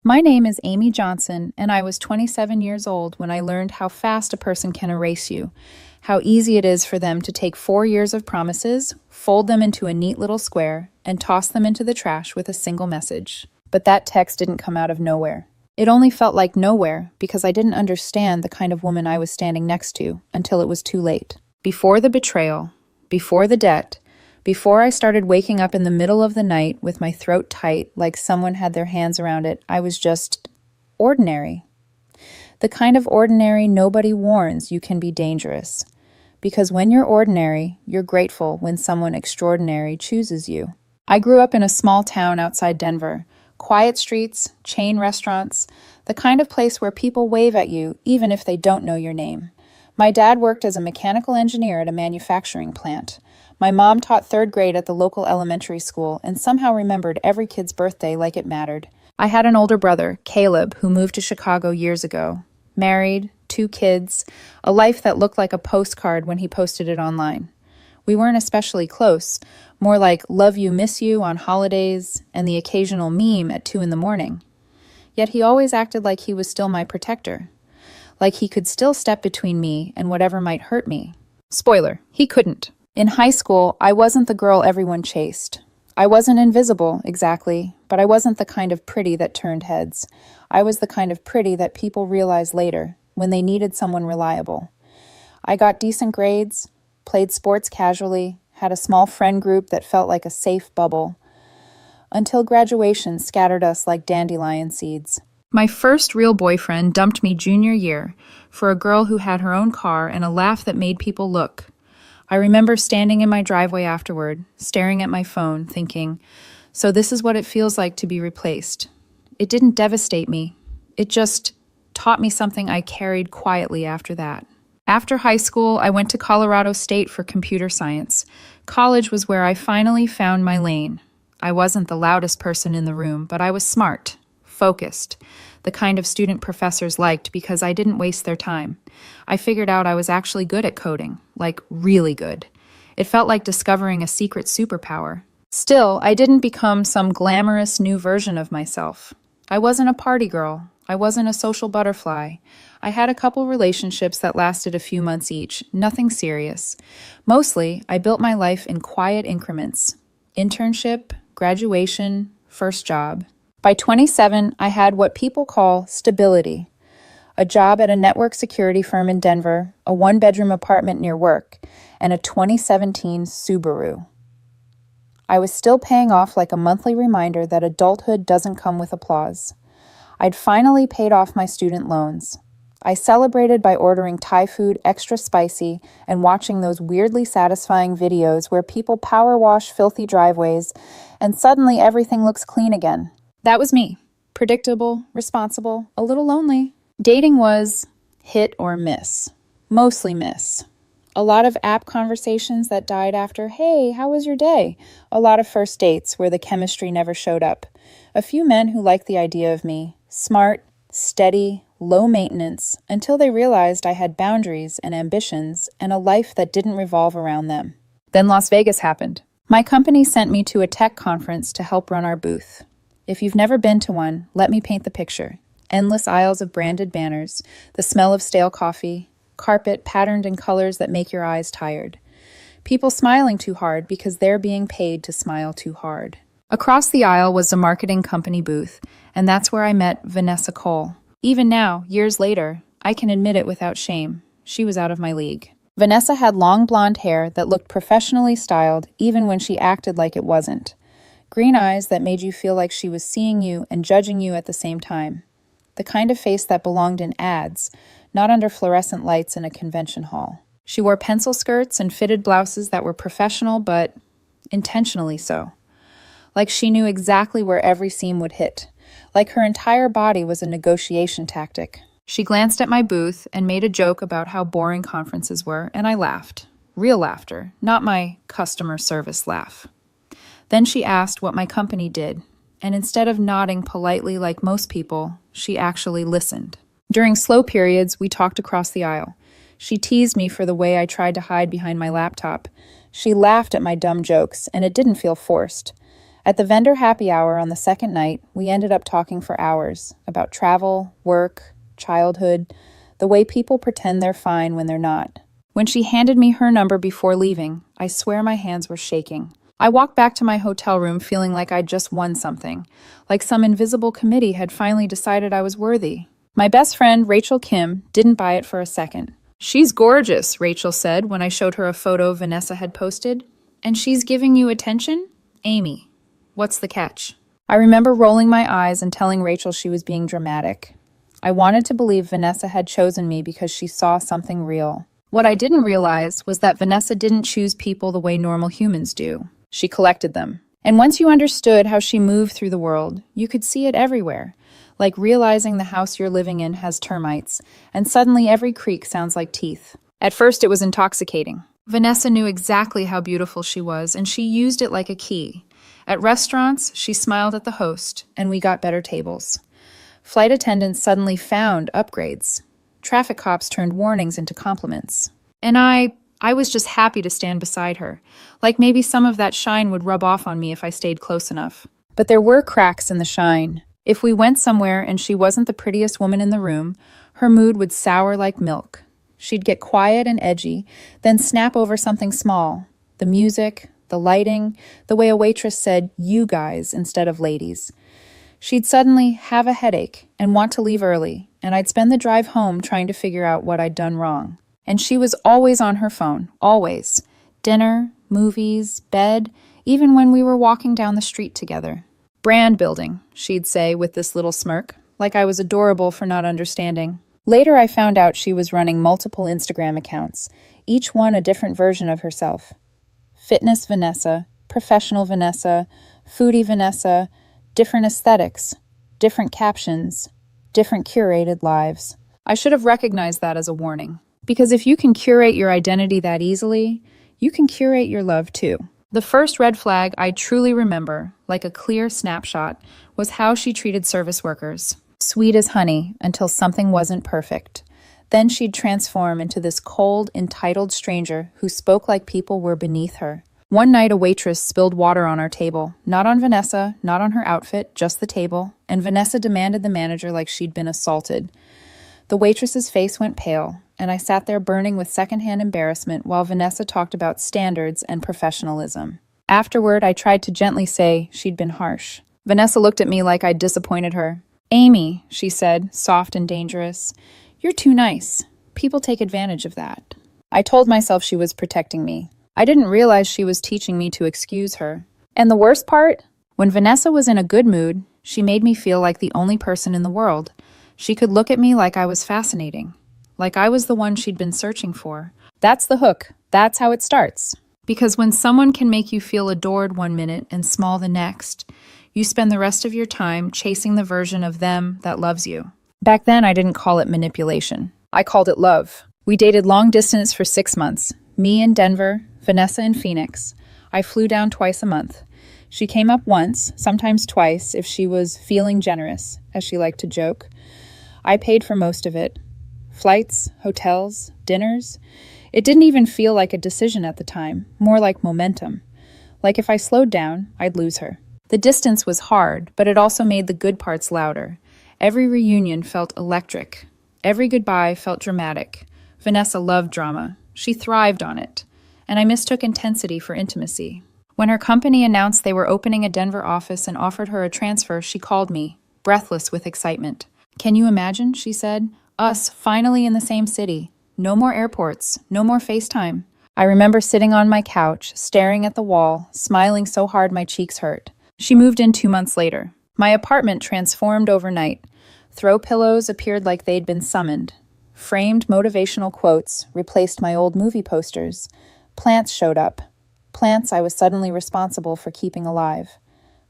My name is Amy Johnson, and I was 27 years old when I learned how fast a person can erase you, how easy it is for them to take 4 years of promises, fold them into a neat little square, and toss them into the trash with a single message. But that text didn't come out of nowhere. It only felt like nowhere because I didn't understand the kind of woman I was standing next to until it was too late. Before the betrayal, before the debt, before I started waking up in the middle of the night with my throat tight like someone had their hands around it, I was just ordinary. The kind of ordinary nobody warns you can be dangerous. Because when you're ordinary, you're grateful when someone extraordinary chooses you. I grew up in a small town outside Denver. Quiet streets, chain restaurants, the kind of place where people wave at you even if they don't know your name. My dad worked as a mechanical engineer at a manufacturing plant. My mom taught 3rd grade at the local elementary school and somehow remembered every kid's birthday like it mattered. I had an older brother, Caleb, who moved to Chicago years ago. Married, 2 kids, a life that looked like a postcard when he posted it online. We weren't especially close, more like love you, miss you on holidays and the occasional meme at 2 in the morning. Yet he always acted like he was still my protector, like he could still step between me and whatever might hurt me. Spoiler, he couldn't. In high school, I wasn't the girl everyone chased. I wasn't invisible, exactly, but I wasn't the kind of pretty that turned heads. I was the kind of pretty that people realized later, when they needed someone reliable. I got decent grades, played sports casually, had a small friend group that felt like a safe bubble, until graduation scattered us like dandelion seeds. My first real boyfriend dumped me junior year for a girl who had her own car and a laugh that made people look. I remember standing in my driveway afterward, staring at my phone, thinking, so this is what it feels like to be replaced. It didn't devastate me. It just taught me something I carried quietly after that. After high school, I went to Colorado State for computer science. College was where I finally found my lane. I wasn't the loudest person in the room, but I was smart, focused, the kind of student professors liked because I didn't waste their time. I figured out I was actually good at coding, like really good. It felt like discovering a secret superpower. Still, I didn't become some glamorous new version of myself. I wasn't a party girl. I wasn't a social butterfly. I had a couple relationships that lasted a few months each, nothing serious. Mostly, I built my life in quiet increments. Internship, graduation, first job. By 27, I had what people call stability. A job at a network security firm in Denver, a 1-bedroom apartment near work, and a 2017 Subaru. I was still paying off like a monthly reminder that adulthood doesn't come with applause. I'd finally paid off my student loans. I celebrated by ordering Thai food extra spicy and watching those weirdly satisfying videos where people power wash filthy driveways and suddenly everything looks clean again. That was me. Predictable, responsible, a little lonely. Dating was hit or miss. Mostly miss. A lot of app conversations that died after, hey, how was your day? A lot of first dates where the chemistry never showed up. A few men who liked the idea of me. Smart, steady, low maintenance, until they realized I had boundaries and ambitions and a life that didn't revolve around them. Then Las Vegas happened. My company sent me to a tech conference to help run our booth. If you've never been to one, let me paint the picture. Endless aisles of branded banners, the smell of stale coffee, carpet patterned in colors that make your eyes tired. People smiling too hard because they're being paid to smile too hard. Across the aisle was the marketing company booth, and that's where I met Vanessa Cole. Even now, years later, I can admit it without shame. She was out of my league. Vanessa had long blonde hair that looked professionally styled even when she acted like it wasn't. Green eyes that made you feel like she was seeing you and judging you at the same time. The kind of face that belonged in ads, not under fluorescent lights in a convention hall. She wore pencil skirts and fitted blouses that were professional but intentionally so. Like she knew exactly where every seam would hit. Like her entire body was a negotiation tactic. She glanced at my booth and made a joke about how boring conferences were, and I laughed. Real laughter, not my customer service laugh. Then she asked what my company did, and instead of nodding politely like most people, she actually listened. During slow periods, we talked across the aisle. She teased me for the way I tried to hide behind my laptop. She laughed at my dumb jokes, and it didn't feel forced. At the vendor happy hour on the second night, we ended up talking for hours about travel, work, childhood, the way people pretend they're fine when they're not. When she handed me her number before leaving, I swear my hands were shaking. I walked back to my hotel room feeling like I'd just won something, like some invisible committee had finally decided I was worthy. My best friend, Rachel Kim, didn't buy it for a second. "She's gorgeous," Rachel said when I showed her a photo Vanessa had posted. "And she's giving you attention? Amy, what's the catch?" I remember rolling my eyes and telling Rachel she was being dramatic. I wanted to believe Vanessa had chosen me because she saw something real. What I didn't realize was that Vanessa didn't choose people the way normal humans do. She collected them. And once you understood how she moved through the world, you could see it everywhere, like realizing the house you're living in has termites, and suddenly every creak sounds like teeth. At first, it was intoxicating. Vanessa knew exactly how beautiful she was, and she used it like a key. At restaurants, she smiled at the host, and we got better tables. Flight attendants suddenly found upgrades. Traffic cops turned warnings into compliments. And I was just happy to stand beside her, like maybe some of that shine would rub off on me if I stayed close enough. But there were cracks in the shine. If we went somewhere and she wasn't the prettiest woman in the room, her mood would sour like milk. She'd get quiet and edgy, then snap over something small. The music, the lighting, the way a waitress said, "you guys," instead of "ladies." She'd suddenly have a headache and want to leave early, and I'd spend the drive home trying to figure out what I'd done wrong. And she was always on her phone, always. Dinner, movies, bed, even when we were walking down the street together. "Brand building," she'd say with this little smirk, like I was adorable for not understanding. Later, I found out she was running multiple Instagram accounts, each one a different version of herself. Fitness Vanessa, professional Vanessa, foodie Vanessa, different aesthetics, different captions, different curated lives. I should have recognized that as a warning. Because if you can curate your identity that easily, you can curate your love too. The first red flag I truly remember, like a clear snapshot, was how she treated service workers. Sweet as honey until something wasn't perfect. Then she'd transform into this cold, entitled stranger who spoke like people were beneath her. One night, a waitress spilled water on our table. Not on Vanessa, not on her outfit, just the table. And Vanessa demanded the manager like she'd been assaulted. The waitress's face went pale, and I sat there burning with secondhand embarrassment while Vanessa talked about standards and professionalism. Afterward, I tried to gently say she'd been harsh. Vanessa looked at me like I'd disappointed her. "Amy," she said, soft and dangerous, "you're too nice. People take advantage of that." I told myself she was protecting me. I didn't realize she was teaching me to excuse her. And the worst part? When Vanessa was in a good mood, she made me feel like the only person in the world. She could look at me like I was fascinating, like I was the one she'd been searching for. That's the hook. That's how it starts. Because when someone can make you feel adored one minute and small the next, you spend the rest of your time chasing the version of them that loves you. Back then, I didn't call it manipulation. I called it love. We dated long distance for 6 months. Me in Denver, Vanessa in Phoenix. I flew down twice a month. She came up once, sometimes twice, if she was feeling generous, as she liked to joke. I paid for most of it. Flights, hotels, dinners. It didn't even feel like a decision at the time, more like momentum. Like if I slowed down, I'd lose her. The distance was hard, but it also made the good parts louder. Every reunion felt electric. Every goodbye felt dramatic. Vanessa loved drama. She thrived on it. And I mistook intensity for intimacy. When her company announced they were opening a Denver office and offered her a transfer, she called me, breathless with excitement. "Can you imagine?" she said. "Us, finally in the same city. No more airports, no more FaceTime." I remember sitting on my couch, staring at the wall, smiling so hard my cheeks hurt. She moved in 2 months later. My apartment transformed overnight. Throw pillows appeared like they'd been summoned. Framed motivational quotes replaced my old movie posters. Plants showed up. Plants I was suddenly responsible for keeping alive.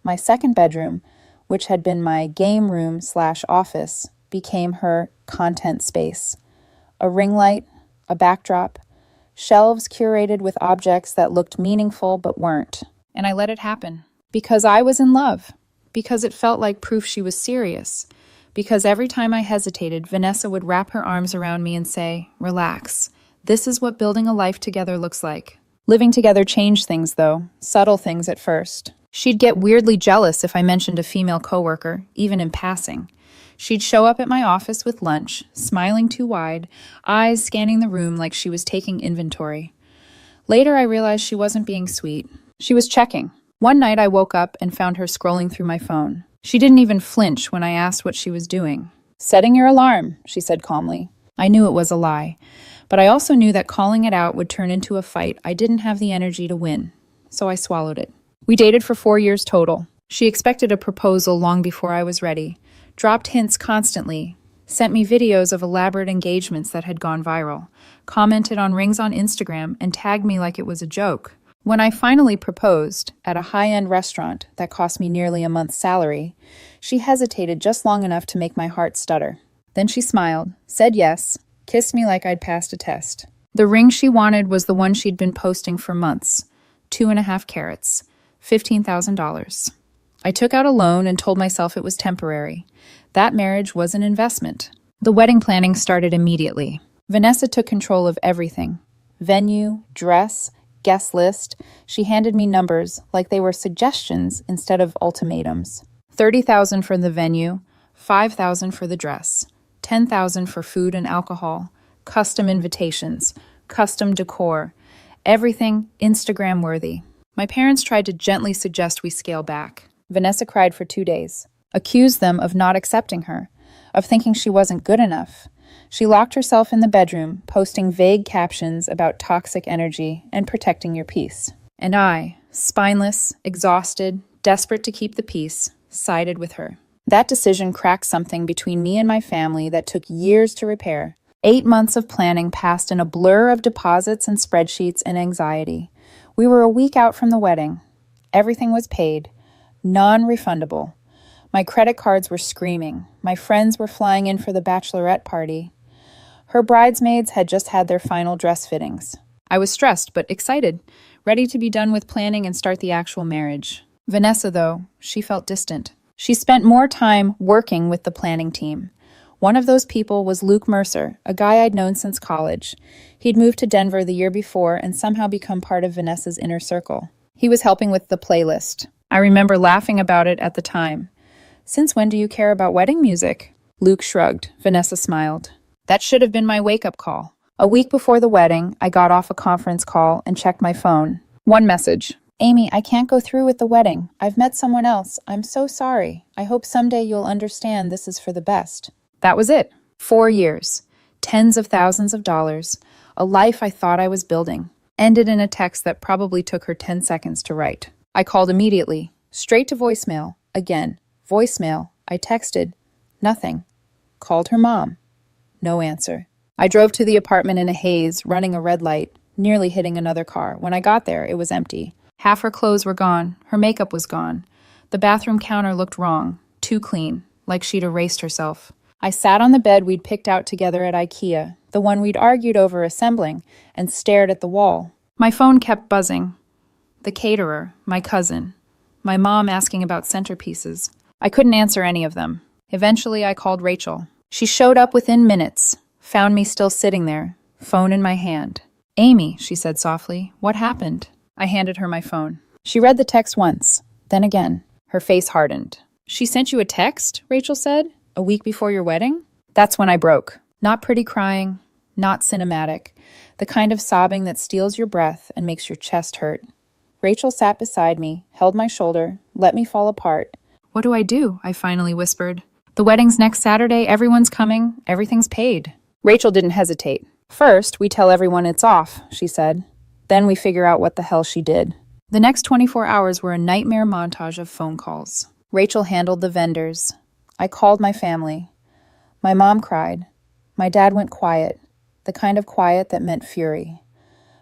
My second bedroom, which had been my game room/office, became her content space. A ring light, a backdrop, shelves curated with objects that looked meaningful but weren't. And I let it happen. Because I was in love. Because it felt like proof she was serious. Because every time I hesitated, Vanessa would wrap her arms around me and say, "Relax. This is what building a life together looks like." Living together changed things, though. Subtle things at first. She'd get weirdly jealous if I mentioned a female coworker, even in passing. She'd show up at my office with lunch, smiling too wide, eyes scanning the room like she was taking inventory. Later, I realized she wasn't being sweet. She was checking. One night, I woke up and found her scrolling through my phone. She didn't even flinch when I asked what she was doing. "Setting your alarm," she said calmly. I knew it was a lie, but I also knew that calling it out would turn into a fight I didn't have the energy to win, so I swallowed it. We dated for 4 years total. She expected a proposal long before I was ready, dropped hints constantly, sent me videos of elaborate engagements that had gone viral, commented on rings on Instagram, and tagged me like it was a joke. When I finally proposed, at a high-end restaurant that cost me nearly a month's salary, she hesitated just long enough to make my heart stutter. Then she smiled, said yes, kissed me like I'd passed a test. The ring she wanted was the one she'd been posting for months, 2.5 carats, $15,000. I took out a loan and told myself it was temporary. That marriage was an investment. The wedding planning started immediately. Vanessa took control of everything. Venue, dress, guest list. She handed me numbers like they were suggestions instead of ultimatums. $30,000 for the venue, $5,000 for the dress, $10,000 for food and alcohol, custom invitations, custom decor, everything Instagram worthy. My parents tried to gently suggest we scale back. Vanessa cried for 2 days, accused them of not accepting her, of thinking she wasn't good enough. She locked herself in the bedroom, posting vague captions about toxic energy and protecting your peace. And I, spineless, exhausted, desperate to keep the peace, sided with her. That decision cracked something between me and my family that took years to repair. 8 months of planning passed in a blur of deposits and spreadsheets and anxiety. We were a week out from the wedding. Everything was paid, non-refundable. My credit cards were screaming. My friends were flying in for the bachelorette party. Her bridesmaids had just had their final dress fittings. I was stressed but excited, ready to be done with planning and start the actual marriage. Vanessa, though, she felt distant. She spent more time working with the planning team. One of those people was Luke Mercer, a guy I'd known since college. He'd moved to Denver the year before and somehow become part of Vanessa's inner circle. He was helping with the playlist. I remember laughing about it at the time. "Since when do you care about wedding music?" Luke shrugged. Vanessa smiled. That should have been my wake-up call. A week before the wedding, I got off a conference call and checked my phone. One message. "Amy, I can't go through with the wedding. I've met someone else. I'm so sorry. I hope someday you'll understand this is for the best." That was it. 4 years. Tens of thousands of dollars. A life I thought I was building. Ended in a text that probably took her 10 seconds to write. I called immediately. Straight to voicemail. Again. Voicemail. I texted. Nothing. Called her mom. No answer. I drove to the apartment in a haze, running a red light, nearly hitting another car. When I got there, it was empty. Half her clothes were gone. Her makeup was gone. The bathroom counter looked wrong. Too clean. Like she'd erased herself. I sat on the bed we'd picked out together at IKEA, the one we'd argued over assembling, and stared at the wall. My phone kept buzzing. The caterer, my cousin, my mom asking about centerpieces. I couldn't answer any of them. Eventually, I called Rachel. She showed up within minutes, found me still sitting there, phone in my hand. "Amy," she said softly, "what happened?" I handed her my phone. She read the text once, then again. Her face hardened. "She sent you a text?" Rachel said. "A week before your wedding?" That's when I broke. Not pretty crying, not cinematic. The kind of sobbing that steals your breath and makes your chest hurt. Rachel sat beside me, held my shoulder, let me fall apart. "What do I do?" I finally whispered. "The wedding's next Saturday, everyone's coming, everything's paid." Rachel didn't hesitate. "First, we tell everyone it's off," she said. Then we figure out what the hell she did. The next 24 hours were a nightmare montage of phone calls. Rachel handled the vendors. I called my family. My mom cried. My dad went quiet, the kind of quiet that meant fury.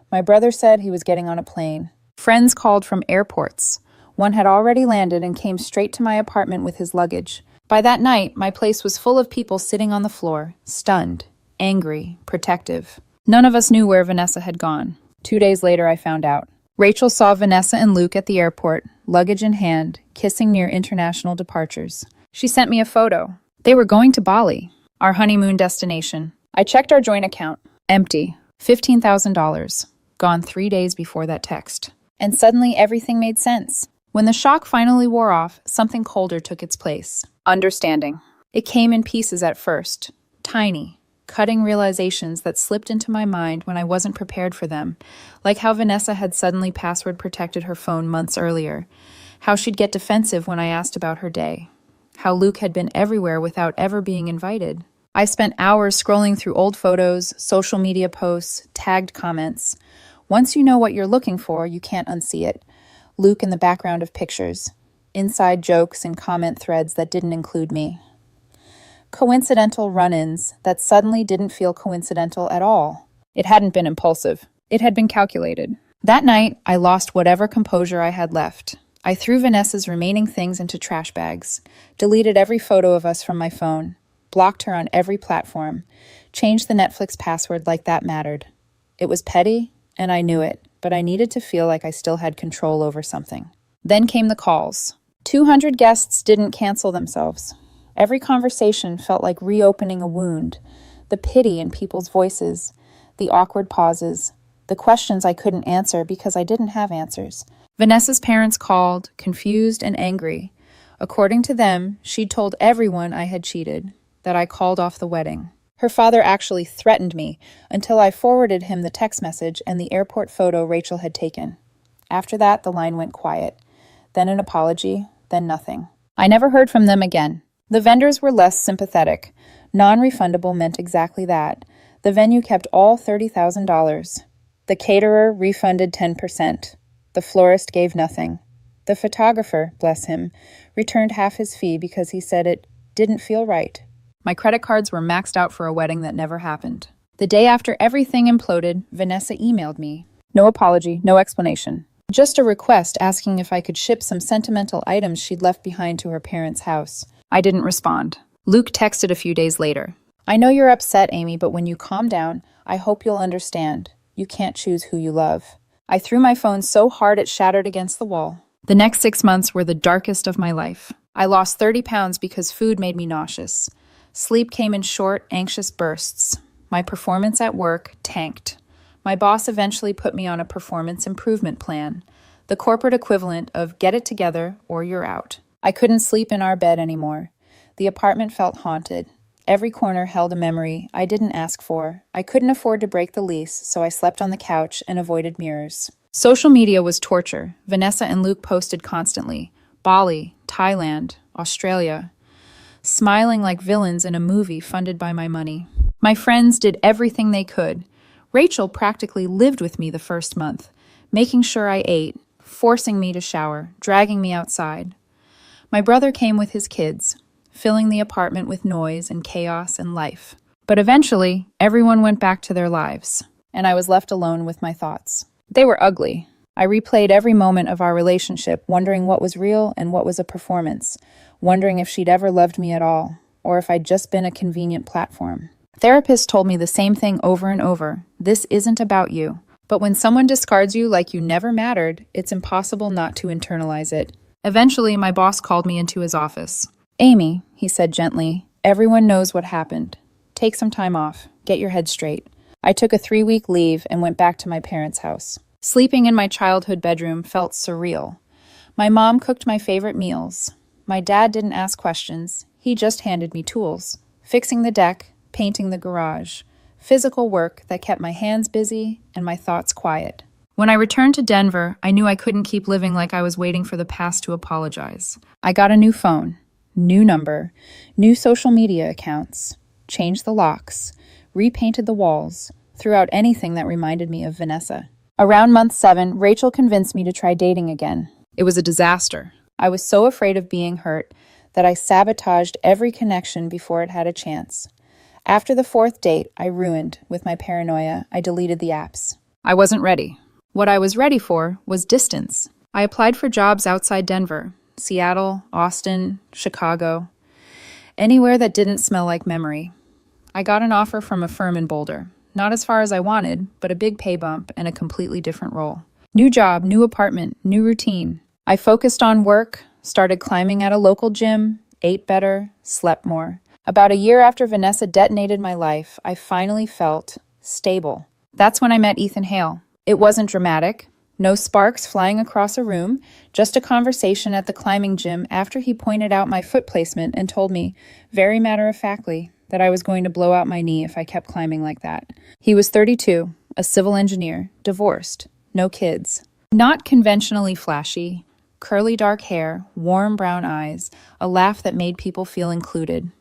My brother said he was getting on a plane. Friends called from airports. One had already landed and came straight to my apartment with his luggage. By that night, my place was full of people sitting on the floor, stunned, angry, protective. None of us knew where Vanessa had gone. 2 days later, I found out. Rachel saw Vanessa and Luke at the airport, luggage in hand, kissing near international departures. She sent me a photo. They were going to Bali, our honeymoon destination. I checked our joint account. Empty. $15,000. Gone 3 days before that text. And suddenly everything made sense. When the shock finally wore off, something colder took its place. Understanding. It came in pieces at first, tiny, cutting realizations that slipped into my mind when I wasn't prepared for them, like how Vanessa had suddenly password protected her phone months earlier, how she'd get defensive when I asked about her day, how Luke had been everywhere without ever being invited. I spent hours scrolling through old photos, social media posts, tagged comments. Once you know what you're looking for, you can't unsee it. Luke in the background of pictures, inside jokes and comment threads that didn't include me. Coincidental run-ins that suddenly didn't feel coincidental at all. It hadn't been impulsive. It had been calculated. That night, I lost whatever composure I had left. I threw Vanessa's remaining things into trash bags, deleted every photo of us from my phone, blocked her on every platform, changed the Netflix password like that mattered. It was petty, and I knew it, but I needed to feel like I still had control over something. Then came the calls. 200 guests didn't cancel themselves. Every conversation felt like reopening a wound. The pity in people's voices, the awkward pauses, the questions I couldn't answer because I didn't have answers. Vanessa's parents called, confused and angry. According to them, she'd told everyone I had cheated, that I called off the wedding. Her father actually threatened me until I forwarded him the text message and the airport photo Rachel had taken. After that, the line went quiet. Then an apology, then nothing. I never heard from them again. The vendors were less sympathetic. Non-refundable meant exactly that. The venue kept all $30,000. The caterer refunded 10%. The florist gave nothing. The photographer, bless him, returned half his fee because he said it didn't feel right. My credit cards were maxed out for a wedding that never happened. The day after everything imploded, Vanessa emailed me. No apology, no explanation. Just a request asking if I could ship some sentimental items she'd left behind to her parents' house. I didn't respond. Luke texted a few days later. I know you're upset, Amy, but when you calm down, I hope you'll understand. You can't choose who you love. I threw my phone so hard it shattered against the wall. The next 6 months were the darkest of my life. I lost 30 pounds because food made me nauseous. Sleep came in short, anxious bursts. My performance at work tanked. My boss eventually put me on a performance improvement plan, the corporate equivalent of get it together or you're out. I couldn't sleep in our bed anymore. The apartment felt haunted. Every corner held a memory I didn't ask for. I couldn't afford to break the lease, so I slept on the couch and avoided mirrors. Social media was torture. Vanessa and Luke posted constantly. Bali, Thailand, Australia. Smiling like villains in a movie funded by my money. My friends did everything they could. Rachel practically lived with me the first month, making sure I ate, forcing me to shower, dragging me outside. My brother came with his kids, filling the apartment with noise and chaos and life. But eventually, everyone went back to their lives, and I was left alone with my thoughts. They were ugly. I replayed every moment of our relationship, wondering what was real and what was a performance, wondering if she'd ever loved me at all, or if I'd just been a convenient platform. Therapists told me the same thing over and over. This isn't about you. But when someone discards you like you never mattered, it's impossible not to internalize it. Eventually, my boss called me into his office. Amy, he said gently, everyone knows what happened. Take some time off. Get your head straight. I took a 3-week leave and went back to my parents' house. Sleeping in my childhood bedroom felt surreal. My mom cooked my favorite meals. My dad didn't ask questions. He just handed me tools. Fixing the deck, painting the garage. Physical work that kept my hands busy and my thoughts quiet. When I returned to Denver, I knew I couldn't keep living like I was waiting for the past to apologize. I got a new phone, new number, new social media accounts, changed the locks, repainted the walls, threw out anything that reminded me of Vanessa. Around month 7, Rachel convinced me to try dating again. It was a disaster. I was so afraid of being hurt that I sabotaged every connection before it had a chance. After the 4th date, I ruined. With my paranoia, I deleted the apps. I wasn't ready. What I was ready for was distance. I applied for jobs outside Denver, Seattle, Austin, Chicago, anywhere that didn't smell like memory. I got an offer from a firm in Boulder. Not as far as I wanted, but a big pay bump and a completely different role. New job, new apartment, new routine. I focused on work, started climbing at a local gym, ate better, slept more. About a year after Vanessa detonated my life, I finally felt stable. That's when I met Ethan Hale. It wasn't dramatic, No sparks flying across a room, just a conversation at the climbing gym after he pointed out my foot placement and told me, very matter-of-factly, that I was going to blow out my knee if I kept climbing like that. He was 32, a civil engineer, divorced, no kids. Not conventionally flashy, curly dark hair, warm brown eyes, a laugh that made people feel included.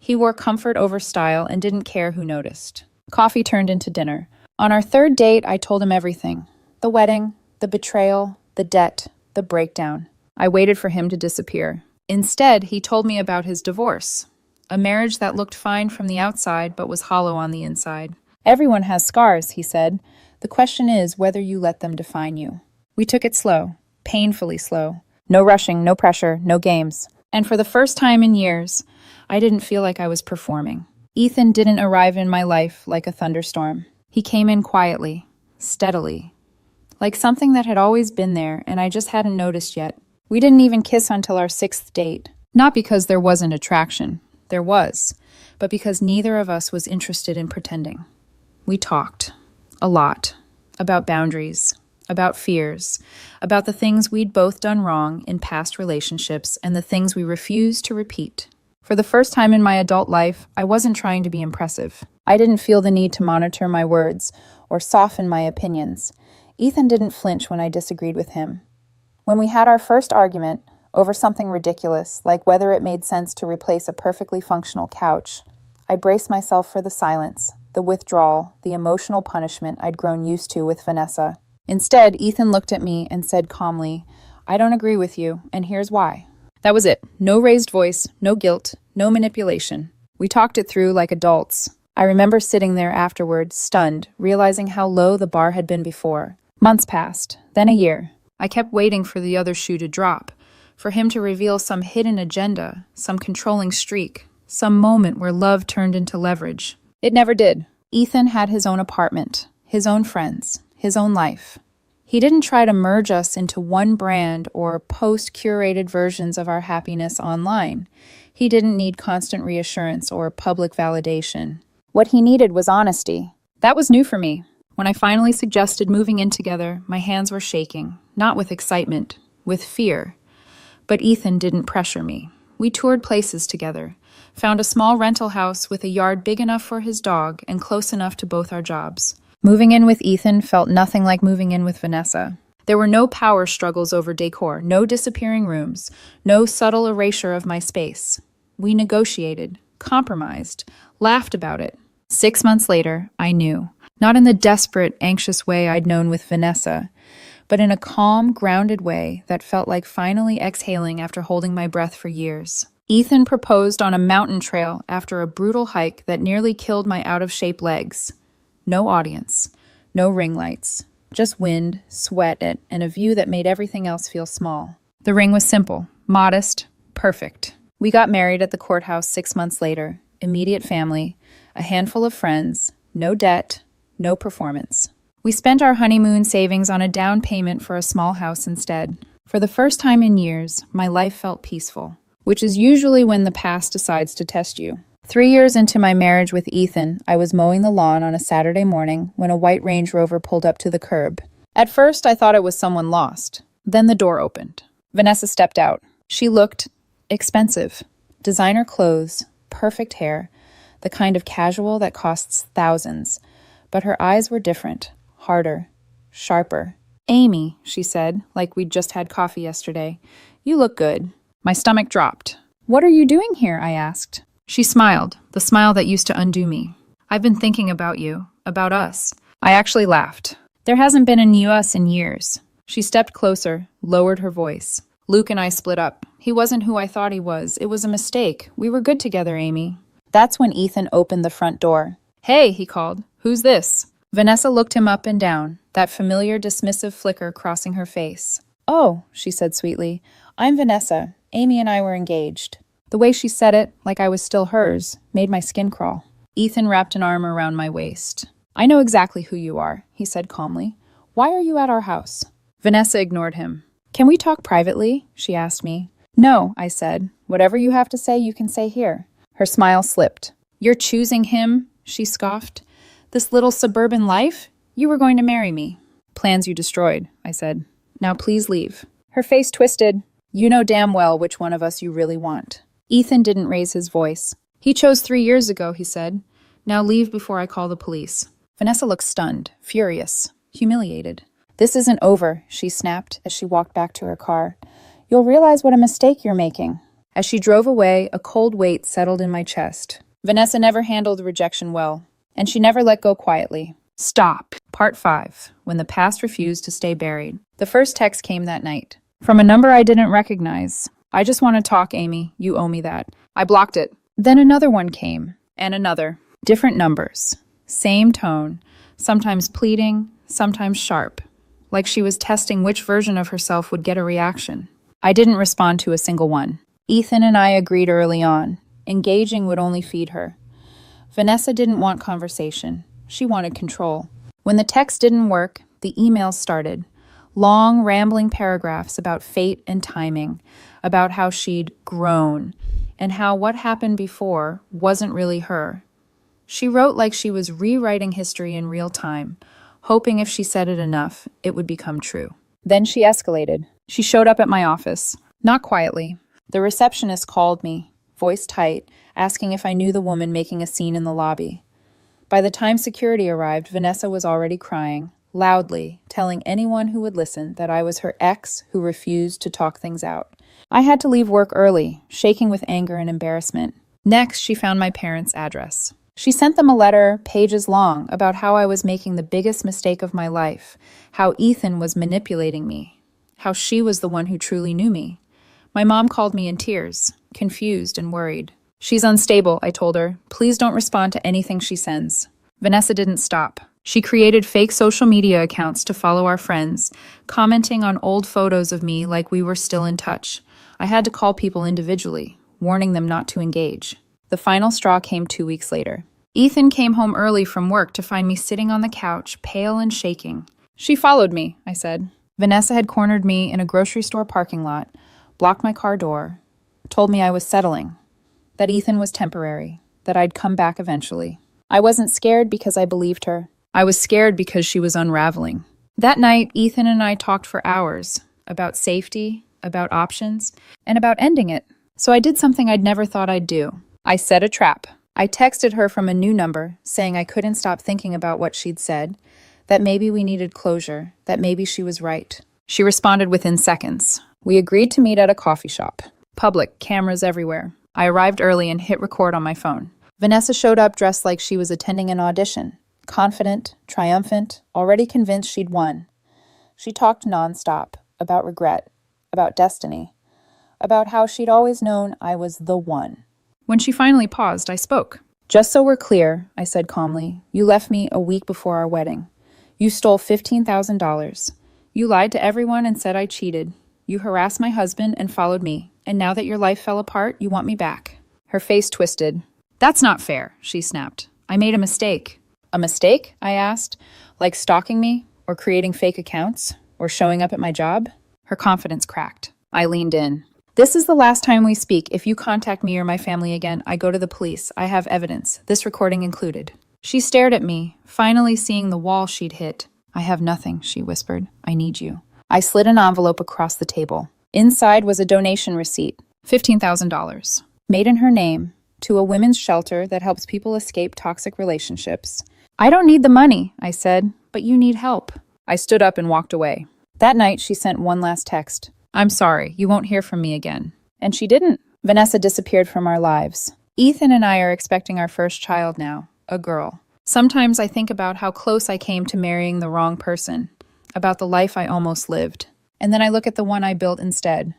He wore comfort over style and didn't care who noticed. Coffee turned into dinner. On our third date, I told him everything. The wedding, the betrayal, the debt, the breakdown. I waited for him to disappear. Instead, he told me about his divorce. A marriage that looked fine from the outside but was hollow on the inside. Everyone has scars, he said. The question is whether you let them define you. We took it slow, painfully slow. No rushing, no pressure, no games. And for the first time in years, I didn't feel like I was performing. Ethan didn't arrive in my life like a thunderstorm. He came in quietly, steadily, like something that had always been there and I just hadn't noticed yet. We didn't even kiss until our sixth date. Not because there wasn't attraction. There was, but because neither of us was interested in pretending. We talked, a lot, about boundaries, about fears, about the things we'd both done wrong in past relationships and the things we refused to repeat. For the first time in my adult life, I wasn't trying to be impressive. I didn't feel the need to monitor my words or soften my opinions. Ethan didn't flinch when I disagreed with him. When we had our first argument, over something ridiculous, like whether it made sense to replace a perfectly functional couch, I braced myself for the silence, the withdrawal, the emotional punishment I'd grown used to with Vanessa. Instead, Ethan looked at me and said calmly, "I don't agree with you, and here's why." That was it. No raised voice, no guilt, no manipulation. We talked it through like adults. I remember sitting there afterward, stunned, realizing how low the bar had been before. Months passed, then a year. I kept waiting for the other shoe to drop, for him to reveal some hidden agenda, some controlling streak, some moment where love turned into leverage. It never did. Ethan had his own apartment, his own friends, his own life. He didn't try to merge us into one brand or post curated versions of our happiness online. He didn't need constant reassurance or public validation. What he needed was honesty. That was new for me. When I finally suggested moving in together, my hands were shaking, not with excitement, with fear. But Ethan didn't pressure me. We toured places together, found a small rental house with a yard big enough for his dog and close enough to both our jobs. Moving in with Ethan felt nothing like moving in with Vanessa. There were no power struggles over decor, no disappearing rooms, no subtle erasure of my space. We negotiated, compromised, laughed about it. 6 months later, I knew. Not in the desperate, anxious way I'd known with Vanessa, but in a calm, grounded way that felt like finally exhaling after holding my breath for years. Ethan proposed on a mountain trail after a brutal hike that nearly killed my out-of-shape legs. No audience, no ring lights, just wind, sweat, and a view that made everything else feel small. The ring was simple, modest, perfect. We got married at the courthouse 6 months later. Immediate family, a handful of friends, no debt, no performance. We spent our honeymoon savings on a down payment for a small house instead. For the first time in years, my life felt peaceful, which is usually when the past decides to test you. 3 years into my marriage with Ethan, I was mowing the lawn on a Saturday morning when a white Range Rover pulled up to the curb. At first, I thought it was someone lost. Then the door opened. Vanessa stepped out. She looked expensive. Designer clothes, perfect hair, the kind of casual that costs thousands. But her eyes were different, harder, sharper. "Amy," she said, like we'd just had coffee yesterday, "you look good." My stomach dropped. "What are you doing here?" I asked. She smiled, the smile that used to undo me. "I've been thinking about you, about us." I actually laughed. "There hasn't been a new us in years." She stepped closer, lowered her voice. "Luke and I split up. He wasn't who I thought he was. It was a mistake. We were good together, Amy." That's when Ethan opened the front door. "Hey," he called. "Who's this?" Vanessa looked him up and down, that familiar dismissive flicker crossing her face. "Oh," she said sweetly, "I'm Vanessa. Amy and I were engaged." The way she said it, like I was still hers, made my skin crawl. Ethan wrapped an arm around my waist. "I know exactly who you are," he said calmly. "Why are you at our house?" Vanessa ignored him. "Can we talk privately?" she asked me. "No," I said. "Whatever you have to say, you can say here." Her smile slipped. "You're choosing him?" she scoffed. "This little suburban life? You were going to marry me." Plans you destroyed, I said. Now please leave. Her face twisted. You know damn well which one of us you really want. Ethan didn't raise his voice. He chose 3 years ago, he said. Now leave before I call the police. Vanessa looked stunned, furious, humiliated. This isn't over, she snapped as she walked back to her car. You'll realize what a mistake you're making. As she drove away, a cold weight settled in my chest. Vanessa never handled rejection well, and she never let go quietly. Stop. Part 5. When the past refused to stay buried. The first text came that night. From a number I didn't recognize. I just want to talk, Amy. You owe me that. I blocked it. Then another one came. And another. Different numbers. Same tone. Sometimes pleading, sometimes sharp. Like she was testing which version of herself would get a reaction. I didn't respond to a single one. Ethan and I agreed early on. Engaging would only feed her. Vanessa didn't want conversation. She wanted control. When the text didn't work, the emails started. Long, rambling paragraphs about fate and timing, about how she'd grown, and how what happened before wasn't really her. She wrote like she was rewriting history in real time, hoping if she said it enough, it would become true. Then she escalated. She showed up at my office. Not quietly. The receptionist called me, voice tight, asking if I knew the woman making a scene in the lobby. By the time security arrived, Vanessa was already crying, loudly, telling anyone who would listen that I was her ex who refused to talk things out. I had to leave work early, shaking with anger and embarrassment. Next, she found my parents' address. She sent them a letter, pages long, about how I was making the biggest mistake of my life, how Ethan was manipulating me, how she was the one who truly knew me. My mom called me in tears, confused and worried. She's unstable, I told her. Please don't respond to anything she sends. Vanessa didn't stop. She created fake social media accounts to follow our friends, commenting on old photos of me like we were still in touch. I had to call people individually, warning them not to engage. The final straw came 2 weeks later. Ethan came home early from work to find me sitting on the couch, pale and shaking. She followed me, I said. Vanessa had cornered me in a grocery store parking lot, blocked my car door, told me I was settling, that Ethan was temporary, that I'd come back eventually. I wasn't scared because I believed her. I was scared because she was unraveling. That night, Ethan and I talked for hours about safety, about options, and about ending it. So I did something I'd never thought I'd do. I set a trap. I texted her from a new number, saying I couldn't stop thinking about what she'd said, that maybe we needed closure, that maybe she was right. She responded within seconds. We agreed to meet at a coffee shop. Public, cameras everywhere. I arrived early and hit record on my phone. Vanessa showed up dressed like she was attending an audition, confident, triumphant, already convinced she'd won. She talked nonstop, about regret, about destiny, about how she'd always known I was the one. When she finally paused, I spoke. Just so we're clear, I said calmly, you left me a week before our wedding. You stole $15,000. You lied to everyone and said I cheated. You harassed my husband and followed me. And now that your life fell apart, you want me back. Her face twisted. That's not fair, she snapped. I made a mistake. A mistake? I asked. Like stalking me? Or creating fake accounts? Or showing up at my job? Her confidence cracked. I leaned in. This is the last time we speak. If you contact me or my family again, I go to the police. I have evidence, this recording included. She stared at me, finally seeing the wall she'd hit. I have nothing, she whispered. I need you. I slid an envelope across the table. Inside was a donation receipt, $15,000, made in her name, to a women's shelter that helps people escape toxic relationships. I don't need the money, I said, but you need help. I stood up and walked away. That night, she sent one last text. I'm sorry, you won't hear from me again. And she didn't. Vanessa disappeared from our lives. Ethan and I are expecting our first child now, a girl. Sometimes I think about how close I came to marrying the wrong person, about the life I almost lived. And then I look at the one I built instead.